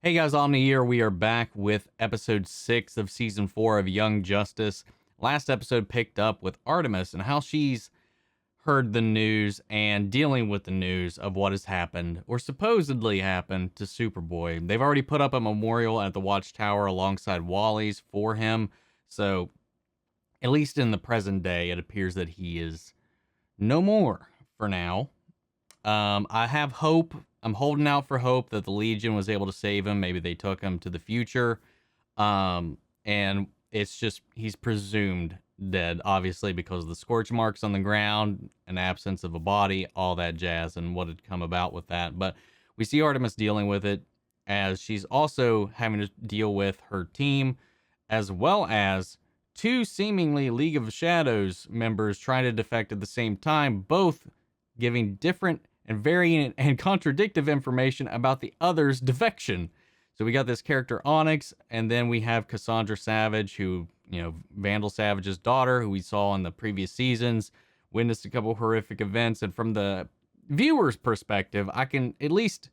Hey guys, Omni here. We are back with episode 6 of season 4 of Young Justice. Last episode picked up with Artemis and how she's heard the news and dealing with the news of what has happened or supposedly happened to Superboy. They've already put up a memorial at the Watchtower alongside Wally's for him. So, at least in the present day, it appears that he is no more for now. I have hope. I'm holding out for hope that the Legion was able to save him. Maybe they took him to the future. And it's just, he's presumed dead, obviously, because of the scorch marks on the ground, an absence of a body, all that jazz, and what had come about with that. But we see Artemis dealing with it as she's also having to deal with her team, as well as two seemingly League of Shadows members trying to defect at the same time, both giving different and varying and contradictive information about the other's defection. So we got this character Onyx, and then we have Cassandra Savage, who, Vandal Savage's daughter, who we saw in the previous seasons, witnessed a couple horrific events. And from the viewer's perspective, I can at least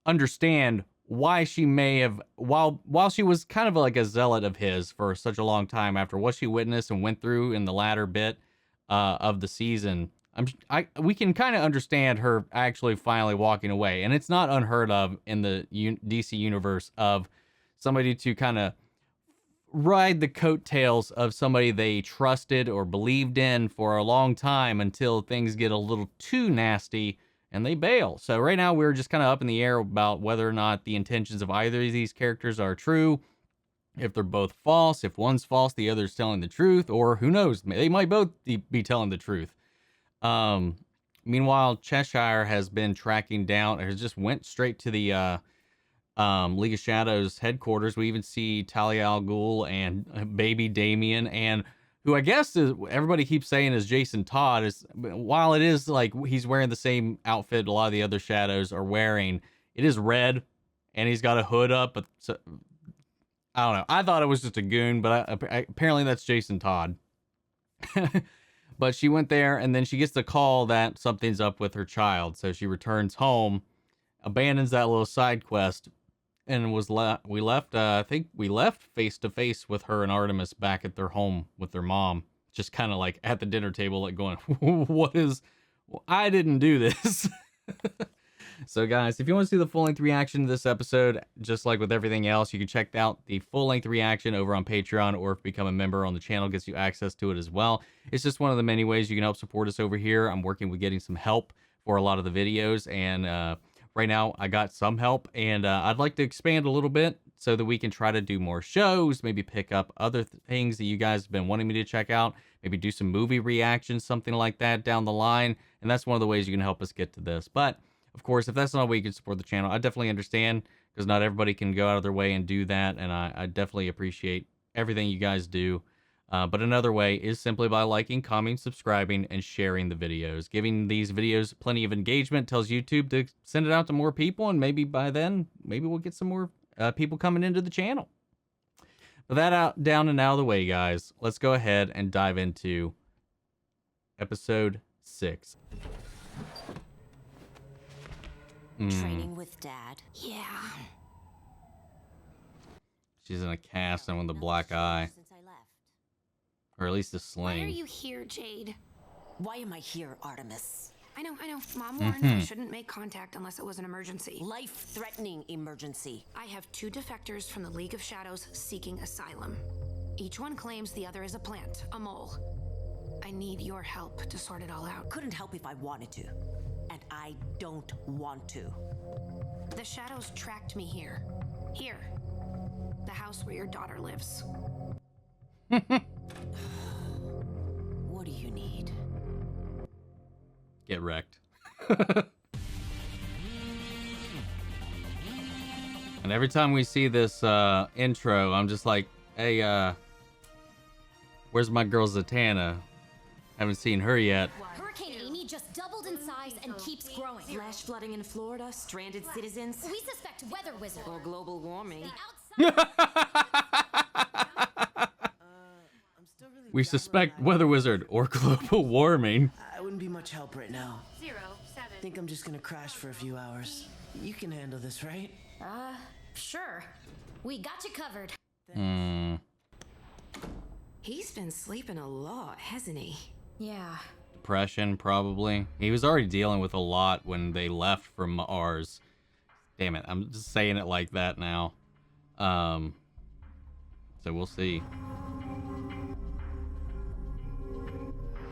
understand why she may have, while she was kind of like a zealot of his for such a long time, after what she witnessed and went through in the latter bit of the season, we can kind of understand her actually finally walking away. And it's not unheard of in the DC universe of somebody to kind of ride the coattails of somebody they trusted or believed in for a long time until things get a little too nasty and they bail. So right now we're just kind of up in the air about whether or not the intentions of either of these characters are true, if they're both false, if one's false, the other's telling the truth, or who knows, they might both be telling the truth. Meanwhile, Cheshire has been tracking down, or has just went straight to the League of Shadows headquarters. We even see Talia al Ghul and baby Damien, and who I guess is, everybody keeps saying is Jason Todd. Is, while it is like he's wearing the same outfit a lot of the other Shadows are wearing, it is red, and he's got a hood up. But so, I don't know. I thought it was just a goon, but apparently that's Jason Todd. But she went there, and then she gets the call that something's up with her child. So she returns home, abandons that little side quest, and we left face to face with her and Artemis back at their home with their mom, just kind of like at the dinner table, like going, I didn't do this. So guys, if you want to see the full-length reaction to this episode, just like with everything else, you can check out the full-length reaction over on Patreon, or if you become a member on the channel, gets you access to it as well. It's just one of the many ways you can help support us over here. I'm working with getting some help for a lot of the videos, and right now I got some help, and I'd like to expand a little bit so that we can try to do more shows, maybe pick up other things that you guys have been wanting me to check out, maybe do some movie reactions, something like that down the line, and that's one of the ways you can help us get to this. But of course, if that's not a way you can support the channel, I definitely understand, because not everybody can go out of their way and do that, and I definitely appreciate everything you guys do. But another way is simply by liking, commenting, subscribing, and sharing the videos. Giving these videos plenty of engagement tells YouTube to send it out to more people, and maybe by then, maybe we'll get some more people coming into the channel. With that down and out of the way, guys, let's go ahead and dive into episode 6. Training with Dad. Yeah. She's in a cast and with a black eye. Or at least a sling. Why are you here, Jade? Why am I here, Artemis? I know. Mom warned I shouldn't make contact unless it was an emergency. Life-threatening emergency. I have 2 defectors from the League of Shadows seeking asylum. Each one claims the other is a plant, a mole. I need your help to sort it all out. Couldn't help if I wanted to. And I don't want to. The Shadows tracked me here. Here. The house where your daughter lives. What do you need? Get wrecked. And every time we see this intro, I'm just like, hey, where's my girl Zatanna? Haven't seen her yet. Hurricane Amy just doubled in size and keeps growing. Flash flooding in Florida, stranded citizens. We suspect weather wizard. Or global warming. We suspect weather wizard or global warming. I wouldn't be much help right now. 0, 7. Think I'm just gonna crash for a few hours. You can handle this, right? Sure. We got you covered. He's been sleeping a lot, hasn't he? Yeah. Depression, probably. He was already dealing with a lot when they left from Mars. Damn it, I'm just saying it like that now. So we'll see.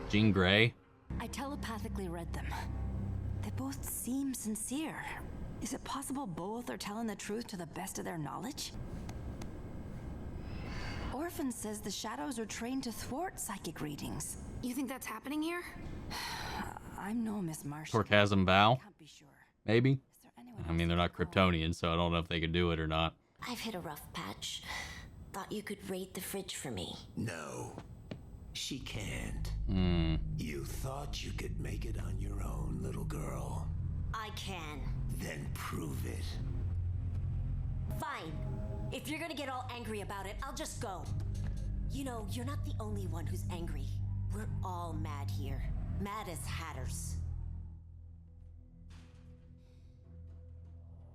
Jean Grey? I telepathically read them. They both seem sincere. Is it possible both are telling the truth to the best of their knowledge? Orphan says the shadows are trained to thwart psychic readings. You think that's happening here? I'm no Miss Martian. Torchasm Bow? Can't be sure. Maybe? Is there anyone I mean, they're else not we can call? Kryptonian, so I don't know if they could do it or not. I've hit a rough patch. Thought you could raid the fridge for me. No, she can't. You thought you could make it on your own, little girl. I can. Then prove it. Fine. If you're gonna get all angry about it, I'll just go. You know, you're not the only one who's angry. We're all mad here. Mad as hatters.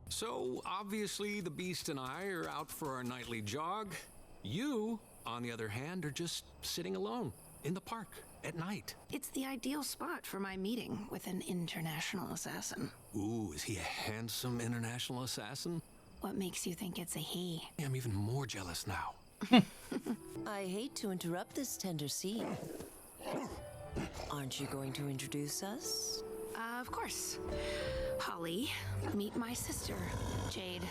So, obviously, the Beast and I are out for our nightly jog. You, on the other hand, are just sitting alone in the park at night. It's the ideal spot for my meeting with an international assassin. Ooh, is he a handsome international assassin? What makes you think it's a he? I'm even more jealous now. I hate to interrupt this tender scene. Aren't you going to introduce us? Of course. Holly, meet my sister, Jade.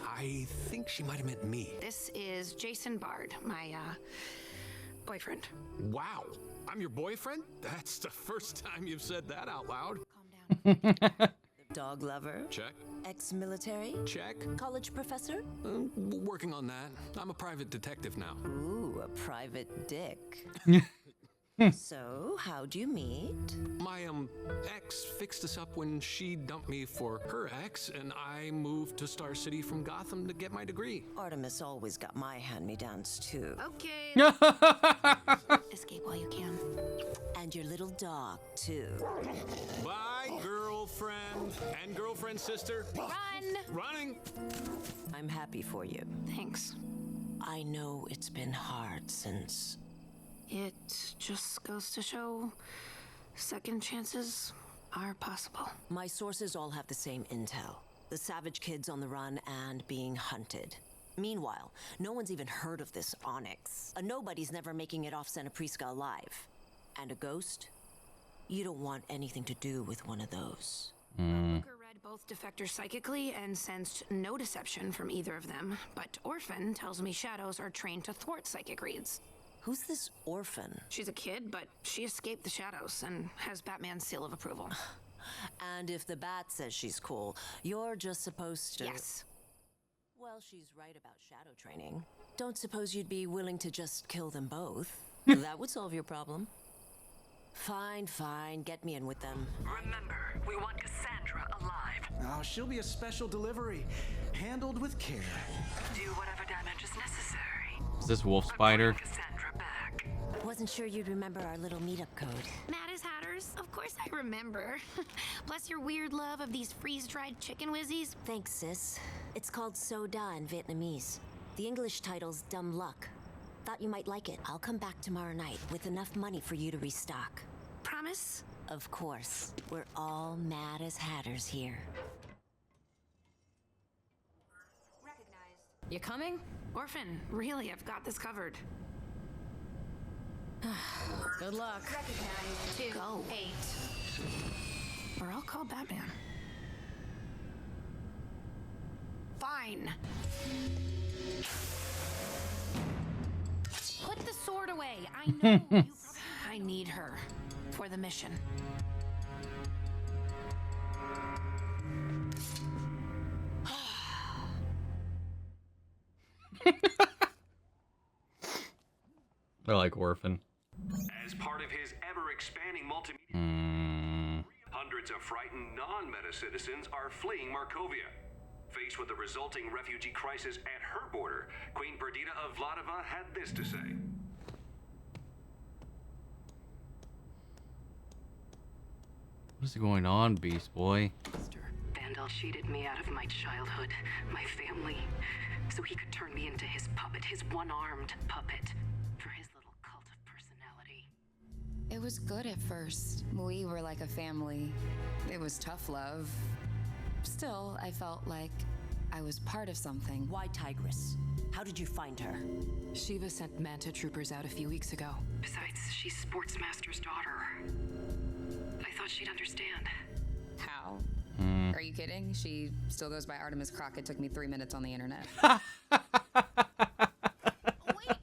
I think she might have meant me. This is Jason Bard, my, boyfriend. Wow, I'm your boyfriend? That's the first time you've said that out loud. Calm down. Dog lover? Check, Ex-military? check. College professor? Working on that. I'm a private detective now. Ooh, a private dick. So, how'd you meet? My, ex fixed us up when she dumped me for her ex, and I moved to Star City from Gotham to get my degree. Artemis always got my hand-me-downs, too. Okay. Escape while you can. And your little dog, too. Bye, girlfriend and girlfriend sister. Run! Running. I'm happy for you. Thanks. I know it's been hard since... It just goes to show second chances are possible. My sources all have the same intel. The savage kids on the run and being hunted. Meanwhile, no one's even heard of this Onyx. A nobody's never making it off Santa Prisca alive. And a ghost? You don't want anything to do with one of those. Booker read both defectors psychically and sensed no deception from either of them, but Orphan tells me shadows are trained to thwart psychic reads. Who's this orphan? She's a kid, but she escaped the shadows and has Batman's seal of approval. And if the bat says she's cool, you're just supposed to... Yes. Well, she's right about shadow training. Don't suppose you'd be willing to just kill them both? That would solve your problem. Fine, fine. Get me in with them. Remember, we want Cassandra alive. Oh, she'll be a special delivery, handled with care. Do whatever damage is necessary. Is this Wolf Spider? Cassandra back. Wasn't sure you'd remember our little meetup code. Mad as Hatters? Of course I remember. Plus your weird love of these freeze-dried chicken whizzies. Thanks, sis. It's called Soda in Vietnamese. The English title's Dumb Luck. Thought you might like it. I'll come back tomorrow night with enough money for you to restock. Promise? Of course. We're all mad as hatters here. You coming? Orphan, really, I've got this covered. Good luck. Go. 8. Or I'll call Batman. Fine. Put the sword away. I know you probably... I need her for the mission. They're like Orphan. As part of his ever-expanding multimedia, hundreds of frightened non-meta citizens are fleeing Markovia. Faced with the resulting refugee crisis at her border, Queen Perdita of Vladova had this to say. What is going on, Beast Boy? Vandal, cheated me out of my childhood, my family, so he could turn me into his puppet, his one-armed puppet, for his little cult of personality. It was good at first. We were like a family. It was tough love. Still, I felt like I was part of something. Why Tigress? How did you find her? Shiva sent Manta troopers out a few weeks ago. Besides, she's Sportsmaster's daughter. I thought she'd understand. How? Are you kidding? She still goes by Artemis Crockett. Took me 3 minutes on the internet. Wait,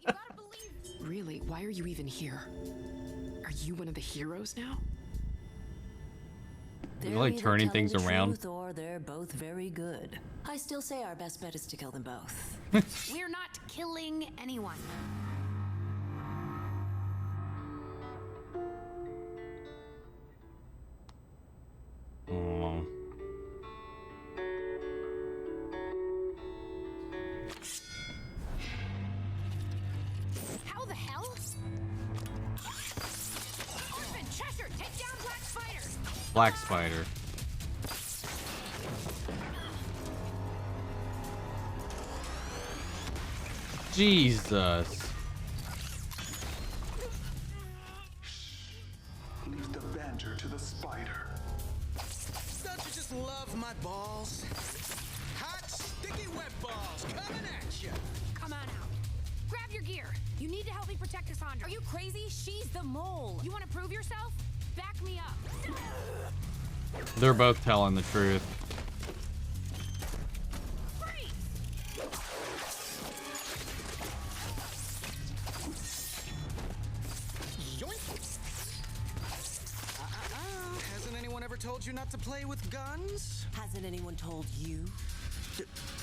you gotta believe. Really? Why are you even here? Are you one of the heroes now? You're like turning things around. Or they're both very good. I still say our best bet is to kill them both. We're not killing anyone. Oh. How the hell? Orphan, Cheshire, take down Black Spider. Black Spider. Jesus. Leave the banter to the spider. Don't you just love my balls? Hot, sticky wet balls coming at you. Come on out. Grab your gear. You need to help me protect Cassandra. Are you crazy? She's the mole. You want to prove yourself? Back me up. They're both telling the truth. Hasn't anyone ever told you not to play with guns? Hasn't anyone told you?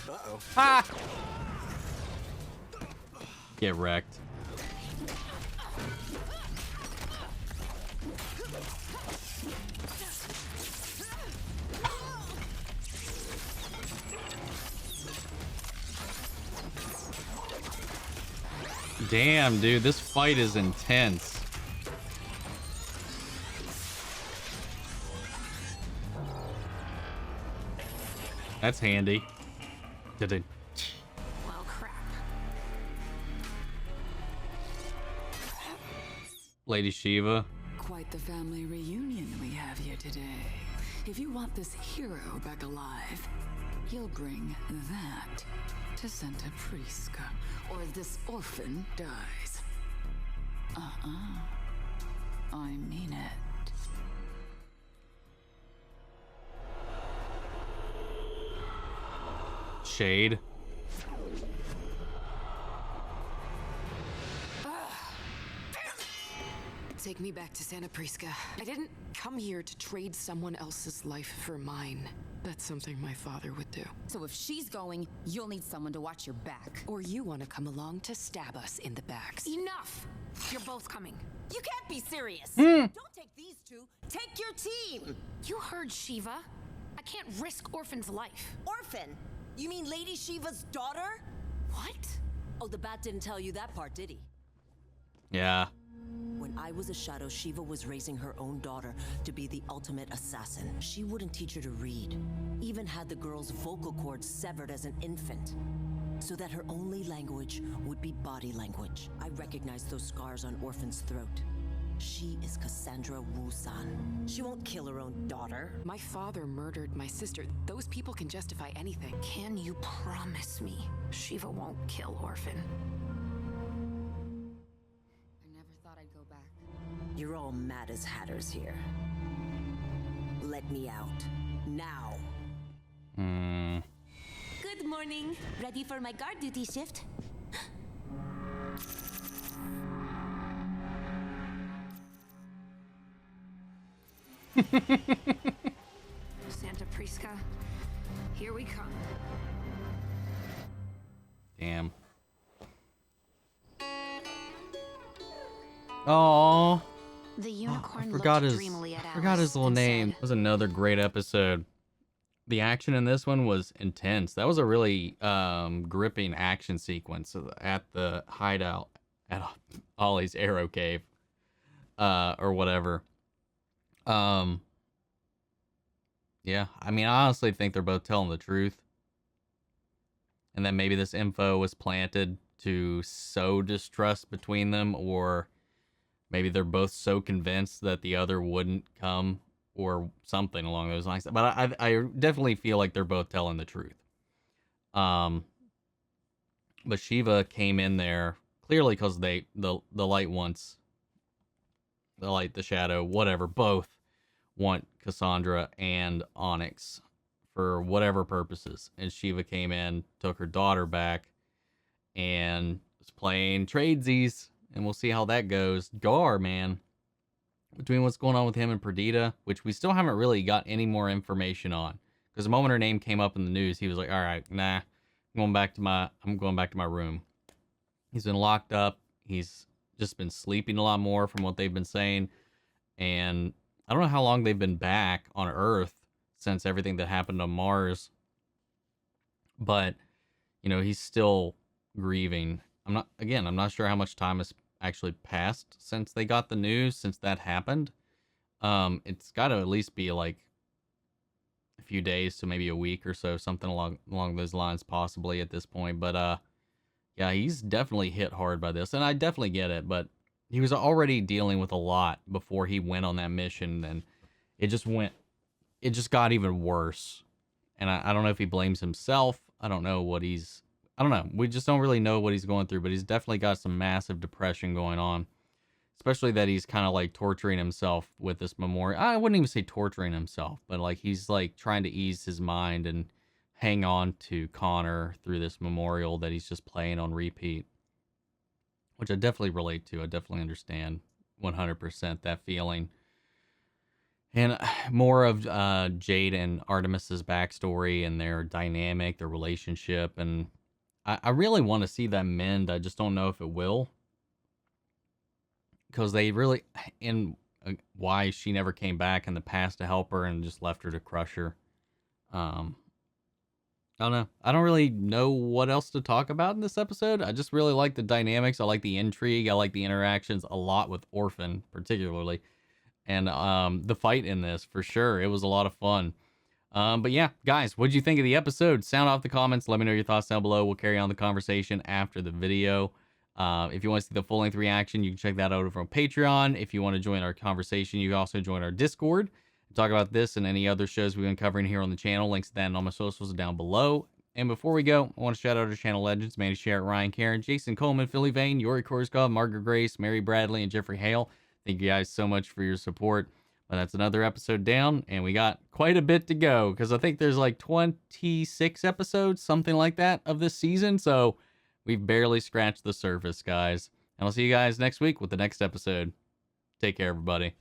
Uh-oh. Ah! Get wrecked. Damn, dude, this fight is intense. That's handy. Did it? Well, crap. Lady Shiva. Quite the family reunion we have here today. If you want this hero back alive, you'll bring that to Santa Prisca, or this orphan dies. I mean it. Shade. Take me back to Santa Prisca. I didn't come here to trade someone else's life for mine. That's something my father would do. So if she's going, you'll need someone to watch your back. Or you want to come along to stab us in the backs. Enough! You're both coming. You can't be serious. Don't take these two. Take your team. You heard Shiva. I can't risk Orphan's life. Orphan? You mean Lady Shiva's daughter? What? Oh, the bat didn't tell you that part, did he? Yeah. When I was a shadow, Shiva was raising her own daughter to be the ultimate assassin. She wouldn't teach her to read, even had the girl's vocal cords severed as an infant, so that her only language would be body language. I recognized those scars on Orphan's throat. She is Cassandra Wu-san. She won't kill her own daughter. My father murdered my sister. Those people can justify anything. Can you promise me Shiva won't kill Orphan? You're all mad as hatters here. Let me out. Now. Good morning. Ready for my guard duty shift? Santa Prisca, here we come. Damn. Oh. The unicorn I forgot looked his, dreamily at I forgot his Alice little and name. said, It was another great episode. The action in this one was intense. That was a really gripping action sequence at the hideout at Ollie's Arrow Cave, or whatever. Yeah, I mean, I honestly think they're both telling the truth. And then maybe this info was planted to sow distrust between them, or maybe they're both so convinced that the other wouldn't come, or something along those lines. But I definitely feel like they're both telling the truth. But Shiva came in there clearly because the light wants the light, the shadow, whatever, both want Cassandra and Onyx for whatever purposes. And Shiva came in, took her daughter back, and was playing tradesies. And we'll see how that goes. Gar, man, between what's going on with him and Perdita, which we still haven't really got any more information on. Because the moment her name came up in the news, he was like, all right, nah, I'm going back to my room. He's been locked up. He's just been sleeping a lot more from what they've been saying. And I don't know how long they've been back on Earth since everything that happened on Mars. But, you know, he's still grieving. I'm not sure how much time has actually passed since they got the news, since that happened. It's got to at least be like a few days to maybe a week or so, something along those lines, possibly at this point. But yeah, he's definitely hit hard by this, and I definitely get it. But he was already dealing with a lot before he went on that mission, and it just got even worse. And I don't know if he blames himself. I don't know. We just don't really know what he's going through, but he's definitely got some massive depression going on. Especially that he's kind of like torturing himself with this memorial. I wouldn't even say torturing himself, but like he's like trying to ease his mind and hang on to Connor through this memorial that he's just playing on repeat. Which I definitely relate to. I definitely understand 100% that feeling. And more of Jade and Artemis's backstory and their dynamic, their relationship. And I really want to see them mend. I just don't know if it will. Because they really, and why she never came back in the past to help her and just left her to crush her. I don't know. I don't really know what else to talk about in this episode. I just really like the dynamics. I like the intrigue. I like the interactions a lot with Orphan, particularly. And the fight in this, for sure. It was a lot of fun. But yeah, guys, what'd you think of the episode? Sound off the comments. Let me know your thoughts down below. We'll carry on the conversation after the video. If you want to see the full-length reaction, you can check that out over on Patreon. If you want to join our conversation, you can also join our Discord and talk about this and any other shows we've been covering here on the channel. Links to that and all my socials are down below. And before we go, I want to shout out our channel legends, Manny Sherritt, Ryan Karen, Jason Coleman, Philly Vane, Yori Korskov, Margaret Grace, Mary Bradley, and Jeffrey Hale. Thank you guys so much for your support. But that's another episode down, and we got quite a bit to go, because I think there's like 26 episodes, something like that, of this season. So we've barely scratched the surface, guys. And I'll see you guys next week with the next episode. Take care, everybody.